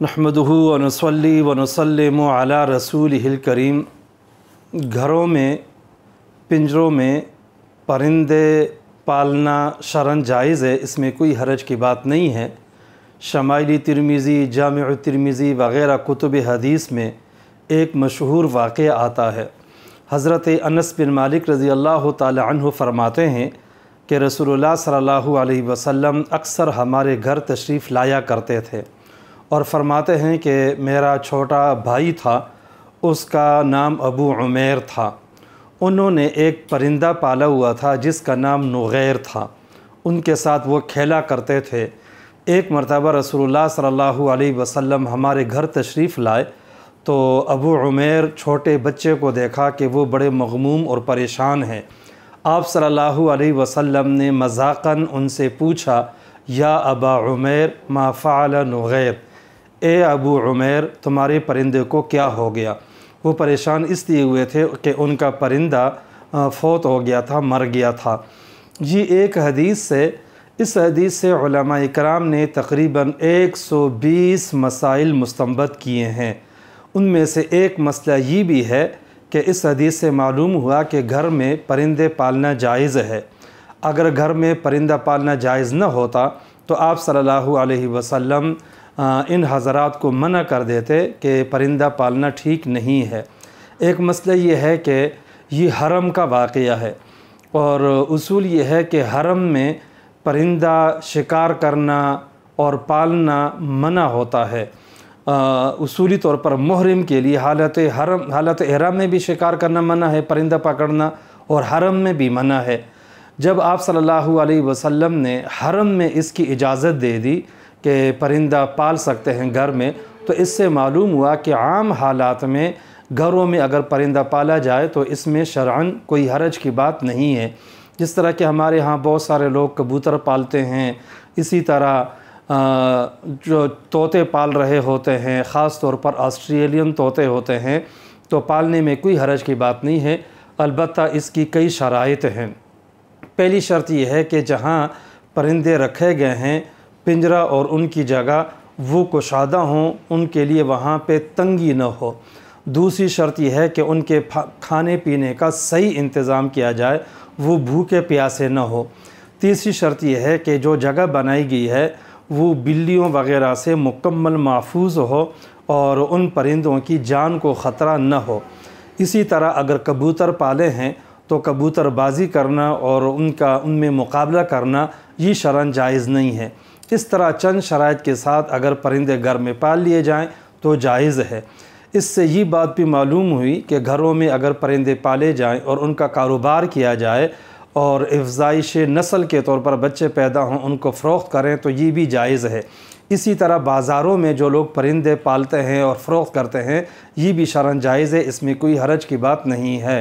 नहमदुहु व नसल्ली व नसल्लिमु अला रसूलिहिल करीम। घरों में, पिंजरों में परिंदे पालना शरअन जायज़ है, इसमें कोई हरज की बात नहीं है। शमाइली तिरमिज़ी, जामिउ तिरमिज़ी वग़ैरह कुतुब हदीस में एक मशहूर वाक़या आता है। हज़रत अनस बिन मालिक रज़ी अल्लाह ताला अन्हु फरमाते हैं कि रसूलुल्लाह सल्लल्लाहु अलैहि वसल्लम अक्सर हमारे घर तशरीफ़ लाया करते थे और फरमाते हैं कि मेरा छोटा भाई था, उसका नाम अबू उमैर था। उन्होंने एक परिंदा पाला हुआ था जिसका नाम नुग़ैर था। उनके साथ वो खेला करते थे। एक मरतबा रसूलुल्लाह सल्लल्लाहु अलैहि वसल्लम हमारे घर तशरीफ़ लाए तो अबू उमैर छोटे बच्चे को देखा कि वो बड़े मग़मूम और परेशान हैं। आप सल्लल्लाहु अलैहि वसल्लम ने मज़ाक़न उनसे पूछा, या अबा उमैर मा फ़अल नुग़ैर, ए अबू उमैर तुम्हारे परिंदे को क्या हो गया। वो परेशान इसलिए हुए थे कि उनका परिंदा फ़ौत हो गया था, मर गया था। जी, इस हदीस से उलमा इकराम ने तकरीबन 120 मसाइल मुस्तंबत किए हैं। उनमें से एक मसला ये भी है कि इस हदीस से मालूम हुआ कि घर में परिंदे पालना जायज़ है। अगर घर में परिंदा पालना जायज़ न होता तो आप सल्लल्लाहु अलैहि वसल्लम इन हज़रात को मना कर देते कि परिंदा पालना ठीक नहीं है। एक मसला ये है कि ये हरम का वाक़या है और उसूल ये है कि हरम में परिंदा शिकार करना और पालना मना होता है। उसूली तौर पर मुहरिम के लिए हालत इहराम में भी शिकार करना मना है, परिंदा पकड़ना, और हरम में भी मना है। जब आप सल्लल्लाहु अलैहि वसल्लम ने हरम में इसकी इजाज़त दे दी कि परिंदा पाल सकते हैं घर में, तो इससे मालूम हुआ कि आम हालात में घरों में अगर परिंदा पाला जाए तो इसमें शरअन कोई हरज की बात नहीं है। जिस तरह कि हमारे यहाँ बहुत सारे लोग कबूतर पालते हैं, इसी तरह जो तोते पाल रहे होते हैं, ख़ास तौर पर ऑस्ट्रेलियन तोते होते हैं, तो पालने में कोई हरज की बात नहीं है। अलबत्ता इसकी कई शराइत हैं। पहली शर्त यह है कि जहाँ परिंदे रखे गए हैं पिंजरा और उनकी जगह वो कुशादा हों, उनके लिए वहाँ पे तंगी न हो। दूसरी शर्त यह है कि उनके खाने पीने का सही इंतज़ाम किया जाए, वो भूखे प्यासे न हो। तीसरी शर्त यह है कि जो जगह बनाई गई है वो बिल्लियों वग़ैरह से मुकम्मल महफूज हो और उन परिंदों की जान को ख़तरा न हो। इसी तरह अगर कबूतर पाले हैं तो कबूतरबाजी करना और उनमें मुकाबला करना ये शरअन जायज़ नहीं है। इस तरह चंद शराइत के साथ अगर परिंदे घर में पाल लिए जाएं तो जायज़ है। इससे ये बात भी मालूम हुई कि घरों में अगर परिंदे पाले जाएं और उनका कारोबार किया जाए और अफ़ज़ाइश नस्ल के तौर पर बच्चे पैदा हों, उनको फ़रोख्त करें तो ये भी जायज़ है। इसी तरह बाज़ारों में जो लोग परिंदे पालते हैं और फ़रोख्त करते हैं, ये भी शरअन जायज़ है, इसमें कोई हरज की बात नहीं है।